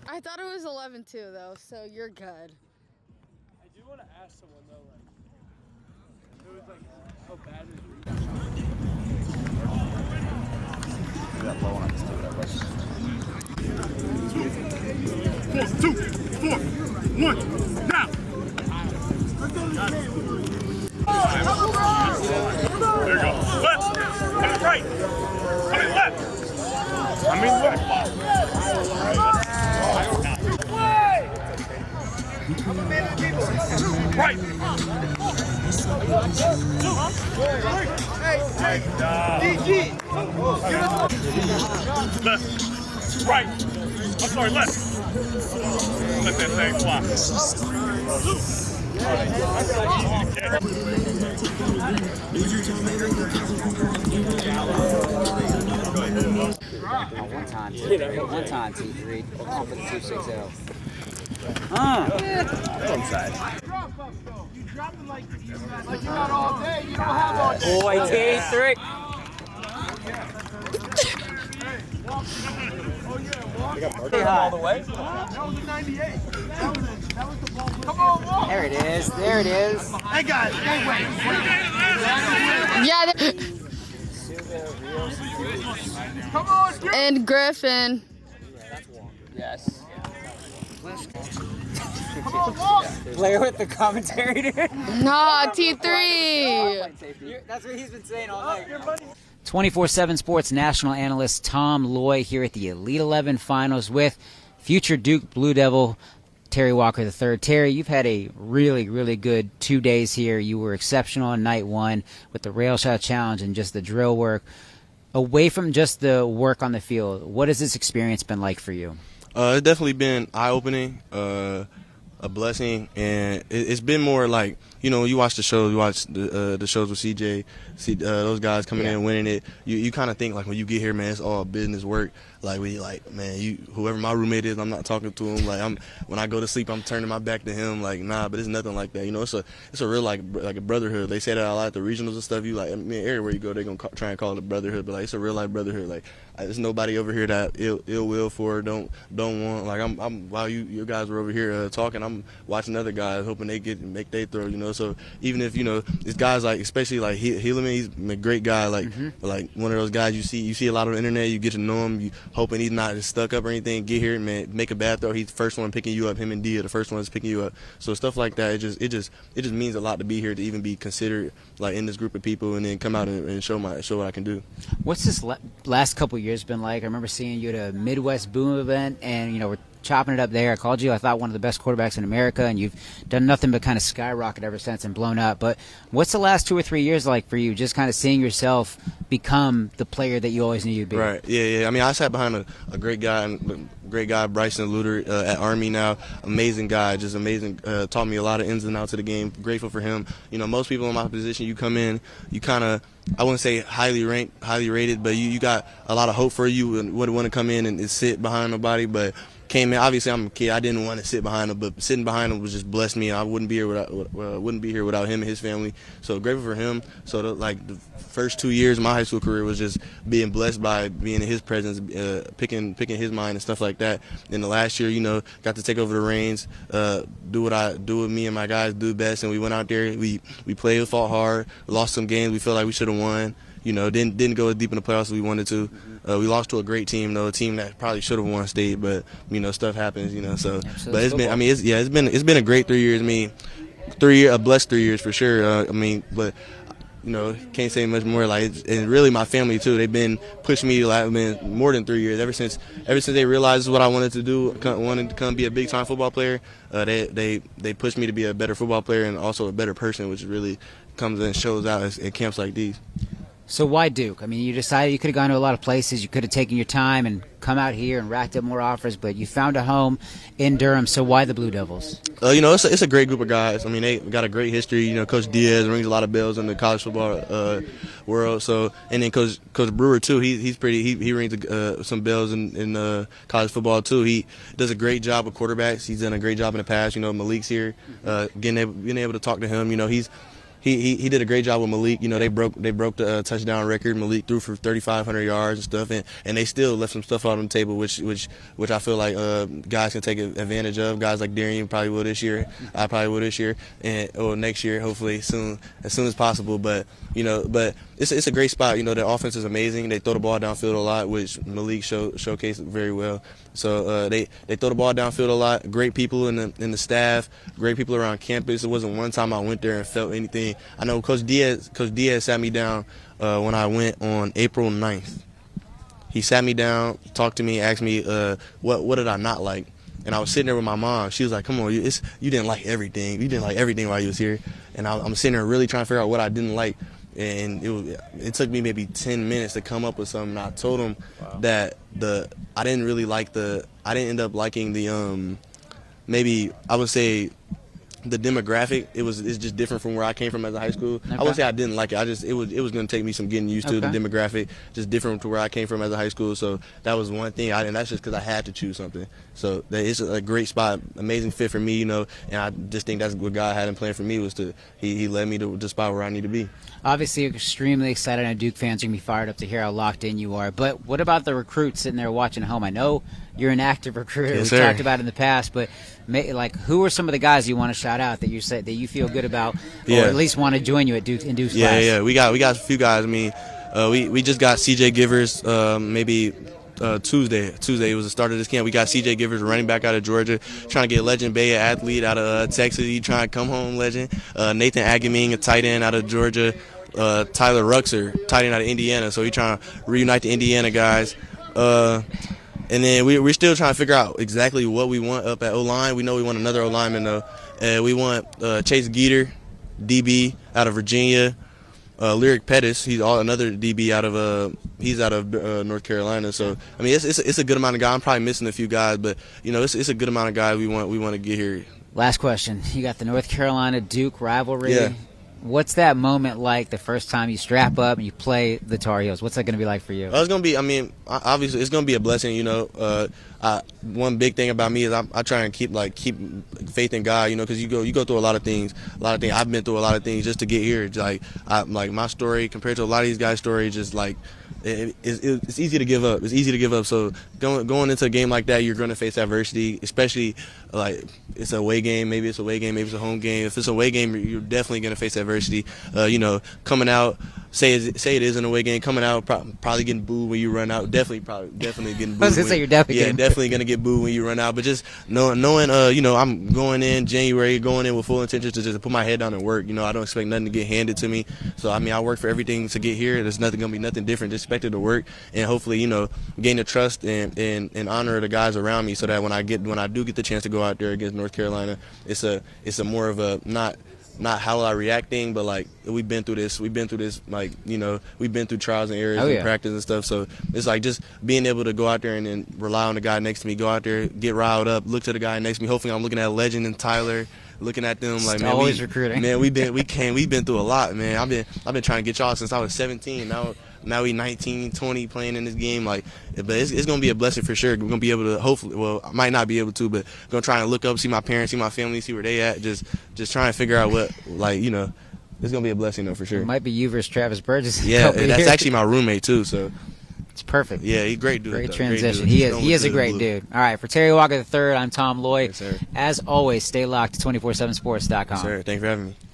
I thought it was 11-2 though, so you're good. I do want to ask someone though, like, if it was like how bad is That low on this too, that rush. 2, 4, 1, now! There you go. Left! Coming right! Coming left! Coming left! Right! Left! Right! I'm sorry, left! Let that thing fly. One time, T3. Off for the 260. Inside. you drop it like you got all day, you don't have all day. Boy, T3. All the way? That was a 98. That was the ball. Come on, walk. There it is. There it is. Hey guys, hey wait. Yeah. Come on, And Griffin. Yes. come on, walk. Play with the commentary, dude. Nah, T3. That's what he's been saying all night. 24/7 Sports national analyst Tom Loy here at the Elite 11 Finals with future Duke Blue Devil Terry Walker III. Terry, you've had a really, really good 2 days here. You were exceptional on night one with the rail shot challenge and just the drill work. Away from just the work on the field, what has this experience been like for you? It's definitely been eye-opening, a blessing, and it's been more like, you know, you watch the shows, you watch the shows with CJ, those guys coming in and winning it. You kind of think like when you get here, man, it's all business work. Like man, whoever my roommate is, I'm not talking to him. Like when I go to sleep, I'm turning my back to him. Like nah, but it's nothing like that. You know, it's a real like a brotherhood. They say that a lot at the regionals and stuff. You like, I mean, everywhere you go, they're gonna try and call it a brotherhood, but like it's a real life brotherhood. Like there's nobody over here that ill will for, don't want. Like I'm while you guys were over here talking, I'm watching other guys hoping they make their throw. You know, so even if you know it's guys like, especially like Hilleman, he's a great guy. Like like one of those guys you see a lot on the internet. You get to know him. You hoping he's not stuck up or anything. Get here, man, make a bad throw. He's the first one picking you up. Him and Dia, the first ones picking you up. So stuff like that. It just means a lot to be here, to even be considered like in this group of people, and then come out and show what I can do. What's this last couple of years been like? I remember seeing you at a Midwest Boom event, and you know we're chopping it up there. I called you, I thought, one of the best quarterbacks in America, and you've done nothing but kind of skyrocket ever since and blown up. But what's the last 2 or 3 years like for you, just kind of seeing yourself become the player that you always knew you'd be? Right, yeah. I mean, I sat behind a great guy, Bryson Luter at Army now. Amazing guy, just amazing. Taught me a lot of ins and outs of the game. Grateful for him. You know, most people in my position, you come in, you kind of, I wouldn't say highly ranked, highly rated, but you got a lot of hope for you and would want to come in and sit behind nobody, but came in. Obviously, I'm a kid. I didn't want to sit behind him, but sitting behind him was just blessed me. I wouldn't be here without him and his family. So grateful for him. So the first 2 years of my high school career was just being blessed by being in his presence, picking his mind and stuff like that. And the last year, you know, got to take over the reins, do what me and my guys do best. And we went out there. We played, we fought hard, lost some games we felt like we should have won. You know, didn't go as deep in the playoffs as we wanted to. We lost to a great team, though, a team that probably should have won state, but you know, stuff happens. You know, so but it's been, I mean, it's been a great 3 years. I mean, a blessed 3 years for sure. I mean, but you know, can't say much more. Like, and really my family too. They've been pushing me like, more than 3 years. Ever since they realized this is what I wanted to do, wanted to come be a big time football player. They pushed me to be a better football player and also a better person, which really comes and shows out at camps like these. So why Duke? I mean, you decided you could have gone to a lot of places. You could have taken your time and come out here and racked up more offers, but you found a home in Durham. So why the Blue Devils? You know, it's a great group of guys. I mean, they got a great history. You know, Coach Diaz rings a lot of bells in the college football world. So, and then Coach Brewer too. He rings some bells in college football too. He does a great job with quarterbacks. He's done a great job in the past. You know, Malik's here. Being able to talk to him. You know, he did a great job with Malik. You know, they broke the touchdown record. Malik threw for 3,500 yards and stuff, and they still left some stuff out on the table, which I feel like guys can take advantage of. Guys like Darian probably will this year. I probably will this year, or next year, hopefully as soon as possible. But it's a great spot. You know, the offense is amazing. They throw the ball downfield a lot, which Malik showcased very well. So they throw the ball downfield a lot. Great people in the staff. Great people around campus. It wasn't one time I went there and felt anything. I know Coach Diaz sat me down when I went on April 9th. He sat me down, talked to me, asked me what did I not like. And I was sitting there with my mom. She was like, "Come on, you didn't like everything. You didn't like everything while you was here." And I'm sitting there really trying to figure out what I didn't like. And it took me maybe 10 minutes to come up with something. I told him that I didn't end up liking the maybe I would say the demographic. It's just different from where I came from as a high school. Okay. I wouldn't say I didn't like it. It was going to take me some getting used to the demographic, just different to where I came from as a high school. So that was one thing, and that's just because I had to choose something. So it's a great spot, amazing fit for me, you know. And I just think that's what God had in plan for me was He led me to the spot where I need to be. Obviously, extremely excited. And Duke fans are going to be fired up to hear how locked in you are. But what about the recruits sitting there watching at home? I know you're an active recruiter. Yes, We've talked about it in the past, but who are some of the guys you want to shout out that you feel good about, or at least want to join you at Duke in Duke's class? Yeah. We got a few guys. I mean, we just got C.J. Givers maybe Tuesday. It was the start of this camp. We got C.J. Givers, running back out of Georgia, trying to get Legend Bay, an athlete out of Texas. He trying to come home, Legend. Nathan Agaming, a tight end out of Georgia. Tyler Ruxer, tight end out of Indiana. So he's trying to reunite the Indiana guys. And then we're still trying to figure out exactly what we want up at O-line. We know we want another O-lineman, though. We want Chase Geeter, DB, out of Virginia. Lyric Pettis, he's another DB out of North Carolina. So I mean, it's a good amount of guys. I'm probably missing a few guys, but you know, it's a good amount of guys we want to get here. Last question: you got the North Carolina Duke rivalry. Yeah. What's that moment like the first time you strap up and you play the Tar Heels? What's that going to be like for you? It's going to be, I mean, obviously it's going to be a blessing, you know. One big thing about me is I try and keep faith in God, you know, because you go through a lot of things. I've been through a lot of things just to get here. Like my story compared to a lot of these guys' stories, just like it's easy to give up. It's easy to give up. So going into a game like that, you're going to face adversity, especially like it's a away game. Maybe it's a away game. Maybe it's a home game. If it's a away game, you're definitely going to face adversity. You know, coming out. Say it is an away game. Coming out, probably getting booed when you run out. Definitely getting booed. I was gonna say you're definitely gonna get booed when you run out. But just knowing, you know, I'm going in January, going in with full intentions to just put my head down and work. You know, I don't expect nothing to get handed to me. So I mean, I work for everything to get here. There's gonna be nothing different. Just expected to work and hopefully, you know, gain the trust and honor of the guys around me, so that when I do get the chance to go out there against North Carolina, it's a more of a not how I react thing, but like we've been through this, like, you know, we've been through trials and errors and practice and stuff. So it's like just being able to go out there and then rely on the guy next to me, go out there, get riled up, look to the guy next to me. Hopefully I'm looking at Legend and Tyler, looking at them like, man, recruiting. Man, we've been through a lot, man. I've been trying to get y'all since I was 17. Now we 19, 20 playing in this game, like, but it's gonna be a blessing for sure. We're gonna be able to, hopefully, well, I might not be able to, but gonna try and look up, see my parents, see my family, see where they at, just trying to figure out what, like, you know, it's gonna be a blessing though for sure. It might be you versus Travis Burgess. Yeah, that's actually my roommate too, so it's perfect. Yeah, he's a great dude. Great transition. He is a great dude. All right, for Terry Walker III, I'm Tom Loy. Yes, sir. As always, stay locked to 247sports.com. Yes, sir. Thanks for having me.